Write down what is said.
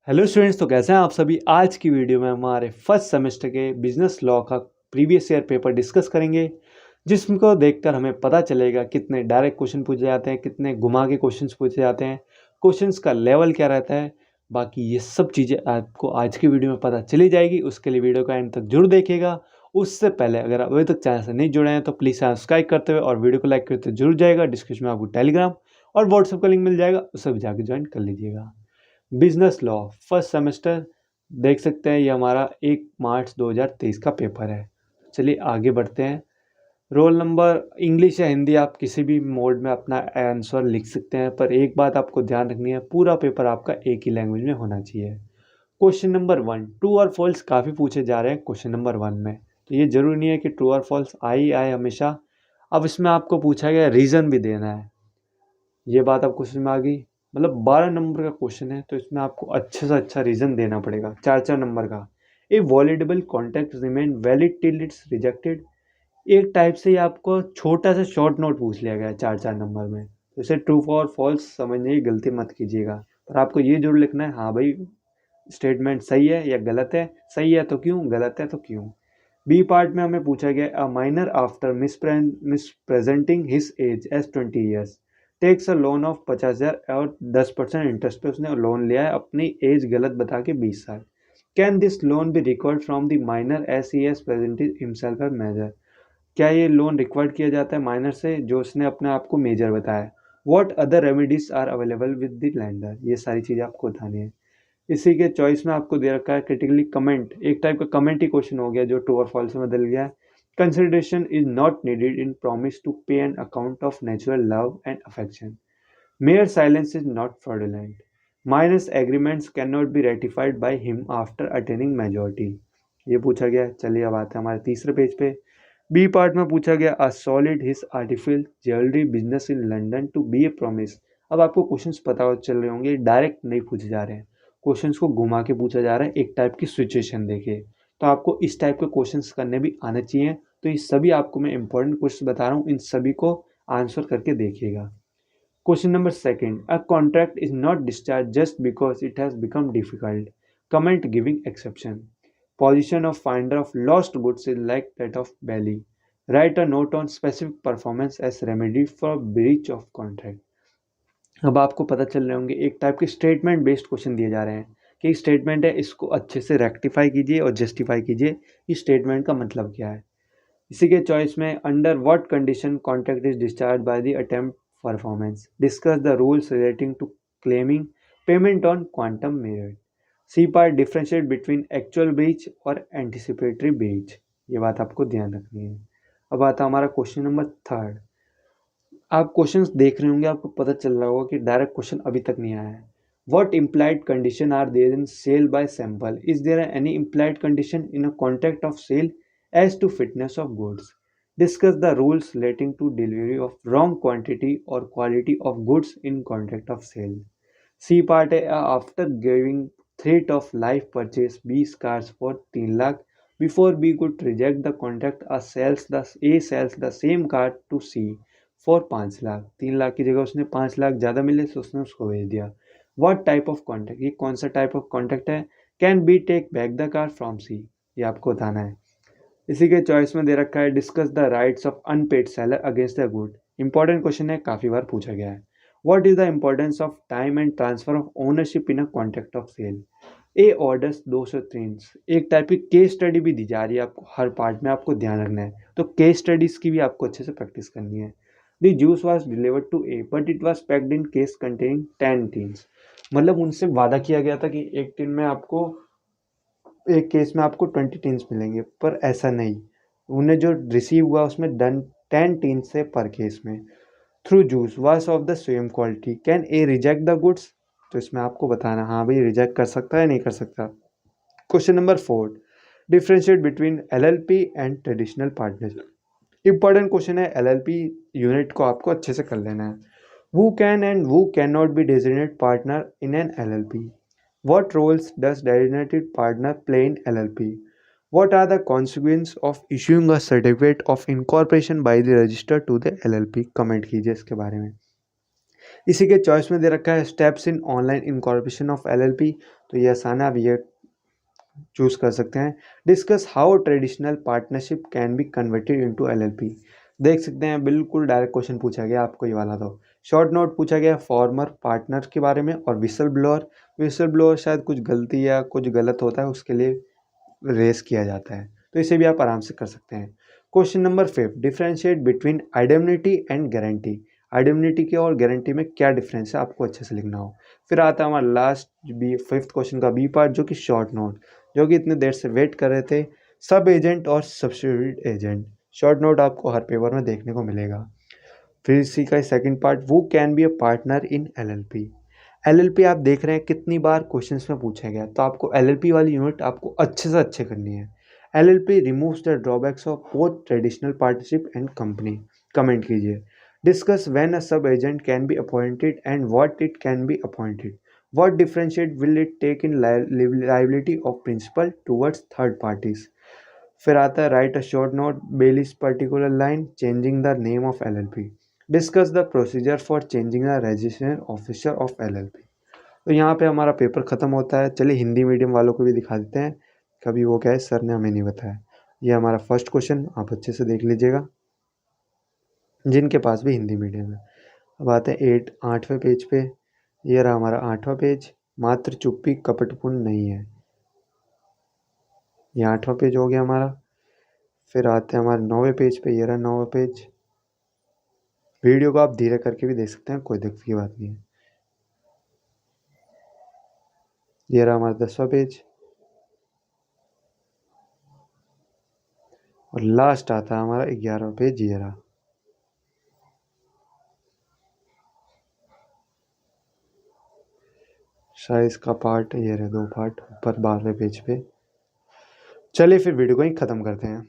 Hello students, तो कैसे हैं आप सभी। आज की वीडियो में हमारे फर्स्ट सेमेस्टर के बिजनेस लॉ का प्रीवियस ईयर पेपर डिस्कस करेंगे, जिसको देखकर हमें पता चलेगा कितने डायरेक्ट क्वेश्चन पूछे जाते हैं, कितने घुमा के क्वेश्चंस पूछे जाते हैं, क्वेश्चंस का लेवल क्या रहता है। बाकी ये सब चीज़ें आपको आज की वीडियो में पता चली जाएगी। उसके लिए वीडियो का एंड तक जरूर देखिएगा। उससे पहले अगर आप अभी तक चैनल से नहीं जुड़े हैं तो प्लीज़ सब्सक्राइब करते हुए और वीडियो को लाइक करते जरूर जाएगा। डिस्क्रिप्शन में आपको टेलीग्राम और व्हाट्सएप का लिंक मिल जाएगा, उसे भी जाकर ज्वाइन कर लीजिएगा। बिजनेस लॉ फर्स्ट सेमेस्टर देख सकते हैं, ये हमारा 1 मार्च 2023 का पेपर है। चलिए आगे बढ़ते हैं। रोल नंबर इंग्लिश या हिंदी आप किसी भी मोड में अपना आंसर लिख सकते हैं, पर एक बात आपको ध्यान रखनी है, पूरा पेपर आपका एक ही लैंग्वेज में होना चाहिए। क्वेश्चन नंबर 1, ट्रू और फॉल्स काफ़ी पूछे जा रहे हैं क्वेश्चन नंबर 1 में, तो ये जरूरी नहीं है कि ट्रू और फॉल्स आए हमेशा। अब इसमें आपको पूछा गया रीज़न भी देना है। ये बात आपको समझ में आ गई। मतलब 12 नंबर का क्वेश्चन है, तो इसमें आपको अच्छे से अच्छा रीजन देना पड़ेगा। 4 नंबर का a voidable contract remain valid till it's rejected, एक टाइप से ये आपको छोटा सा शॉर्ट नोट पूछ लिया गया है 4 नंबर में। तो इसे ट्रू और फॉल्स समझने की गलती मत कीजिएगा, पर आपको ये जरूर लिखना है, हाँ भाई स्टेटमेंट सही है या गलत है, सही है तो क्यों, गलत है तो क्यों। बी पार्ट में हमें पूछा गया a minor after misrepresenting his age as 20 years takes a loan of 50,000 और 10% इंटरेस्ट पे उसने लोन लिया है अपनी एज गलत बता के 20 साल। Can this loan be recovered from the minor as he has presented himself as major, क्या ये लोन रिक्वायर्ड किया जाता है माइनर से जो उसने अपने आप को मेजर बताया। What other remedies are available with the lender, ये सारी चीज़ें आपको बतानी है। इसी के चॉइस में आपको दे रखा है क्रिटिकली कमेंट, एक टाइप का कमेंट ही क्वेश्चन हो गया जो ट्रू और फॉल्स में बदल गया है। Consideration is not needed in promise to pay an account of natural love and affection, mere silence is not fraudulent, minors agreements can not be ratified by him after attaining majority, ये पूछा गया। चलिए अब आते हैं हमारे तीसरे page पे। बी पार्ट में पूछा गया A sold his artificial jewellery business in London to B a promise. अब आपको क्वेश्चंस पता चल रहे होंगे, डायरेक्ट नहीं पूछे जा रहे हैं, क्वेश्चंस को घुमा के पूछा जा रहा है, एक टाइप की सिचुएशन देके। तो आपको इस टाइप के क्वेश्चंस करने भी आने चाहिए। तो ये सभी आपको मैं इंपॉर्टेंट क्वेश्चन बता रहा हूँ, इन सभी को आंसर करके देखिएगा। Question number second, a contract is not discharge just because it has become difficult, comment giving exception, position of finder of lost goods is like that of belly, write a note on specific performance as remedy for breach of contract। अब आपको पता चल रहे होंगे, एक type के statement based question दिए जा रहे हैं कि स्टेटमेंट है, इसको अच्छे से रेक्टिफाई कीजिए और जस्टिफाई कीजिए इस स्टेटमेंट का मतलब क्या है। इसी के चॉइस में under what condition contract is discharge by the attempt performance, discuss the rules relating to claiming payment on quantum meruit. C part differentiate between actual breach और एंटिसिपेटरी ब्रीच, ये बात आपको ध्यान रखनी है। अब आता है हमारा क्वेश्चन नंबर थर्ड। आप क्वेश्चंस देख रहे होंगे, आपको पता चल रहा होगा कि डायरेक्ट क्वेश्चन अभी तक नहीं आया है। What implied condition are there in sale by sample, is there any implied condition in a contract of sale as to fitness of goods, discuss the rules relating to delivery of wrong quantity or quality of goods in contract of sale। C part है after giving threat of life purchase 20 cars for 3 lakh before B could reject the contract sells the same car to C for 5 lakh, 3 lakh की जगह उसने 5 लाख ज़्यादा मिले तो उसने उसको भेज दिया। व्हाट टाइप ऑफ कॉन्ट्रैक्ट, ये कौन सा टाइप ऑफ कॉन्ट्रैक्ट है। Can B take back the car from C, ये आपको बताना है। इसी के चॉइस में दे रखा है discuss the rights of unpaid seller against the good, important question है, काफ़ी बार पूछा गया है। What is the importance of time and transfer of ownership in a contract of sale. A orders 203, एक टाइप की केस स्टडी भी दी जा रही है आपको, हर पार्ट में आपको ध्यान रखना है, तो केस स्टडीज की भी आपको अच्छे से प्रैक्टिस करनी है। The juice was delivered to A but it was packed in case containing 10 tins, मतलब उनसे वादा किया गया था कि एक टीन में आपको, एक केस में आपको 20 टीन्स मिलेंगे, पर ऐसा नहीं, उन्हें जो रिसीव हुआ उसमें 10 टीन्स से पर केस में। थ्रू जूस वास of the same quality, can a reject the goods, तो इसमें आपको बताना हाँ भाई रिजेक्ट कर सकता है नहीं कर सकता। Question number 4, differentiate between LLP and traditional partnership, important question है, एलएलपी यूनिट को आपको अच्छे से कर लेना है। who can and who cannot be designated partner in an LLP, what roles does designated partner play in LLP, what are the consequences of issuing a certificate of incorporation by the register to the LLP, comment कीजिए इसके बारे में। इसी के choice में दे रखा है steps in online incorporation of LLP, तो ये आसान है, आप ये चूज कर सकते हैं। Discuss how traditional partnership can be converted into LLP, देख सकते हैं बिल्कुल डायरेक्ट क्वेश्चन पूछा गया आपको ये वाला। तो शॉर्ट नोट पूछा गया फॉर्मर पार्टनर के बारे में, और विसल ब्लोअर शायद कुछ गलती या कुछ गलत होता है उसके लिए रेस किया जाता है, तो इसे भी आप आराम से कर सकते हैं। Question number 5, differentiate between indemnity and guarantee, indemnity के और गारंटी में क्या डिफरेंस है आपको अच्छे से लिखना हो। फिर आता है हमारा लास्ट बी 5th क्वेश्चन का बी पार्ट, जो कि शॉर्ट नोट, जो कि इतने देर से वेट कर रहे थे, सब एजेंट और सब्सिट्यूट एजेंट। शॉर्ट नोट आपको हर पेपर में देखने को मिलेगा। फिर इसी का सेकंड पार्ट, वो can be a partner in LLP. LLP आप देख रहे हैं कितनी बार क्वेश्चंस में पूछा गया, तो आपको एलएलपी वाली यूनिट आपको अच्छे से अच्छे करनी है। LLP removes the drawbacks of both traditional partnership and company. Comment कीजिए। Discuss when a sub agent can be appointed and what it can be appointed. What differentiate will it take in liability of principal towards third parties. फिर आता है write a short note बेलिस particular line changing the name of LLP. Discuss the procedure for changing the registration officer of LLP. तो यहाँ पे हमारा paper ख़त्म होता है। चलिए हिंदी मीडियम वालों को भी दिखा देते हैं, कभी वो क्या है सर ने हमें नहीं बताया। ये हमारा फर्स्ट क्वेश्चन आप अच्छे से देख लीजिएगा जिनके पास भी हिंदी मीडियम है। अब आते हैं 8वें पेज पे। ये रहा हमारा 8वां पेज, मात्र चुप्पी कपटपूर्ण नहीं है। ये 8वां पेज हो गया हमारा। फिर आते हैं हमारे 9वें पेज पे, ये रहा 9वां पेज। वीडियो को आप धीरे करके भी देख सकते हैं, कोई दिक्कत की बात नहीं है। ये रहा हमारा 10वां पेज, और लास्ट आता है हमारा 11वां पेज। ये रहा। शायद इसका पार्ट ये रहे 2 पार्ट ऊपर 12वें पेज पे। चलिए फिर वीडियो को ही ख़त्म करते हैं।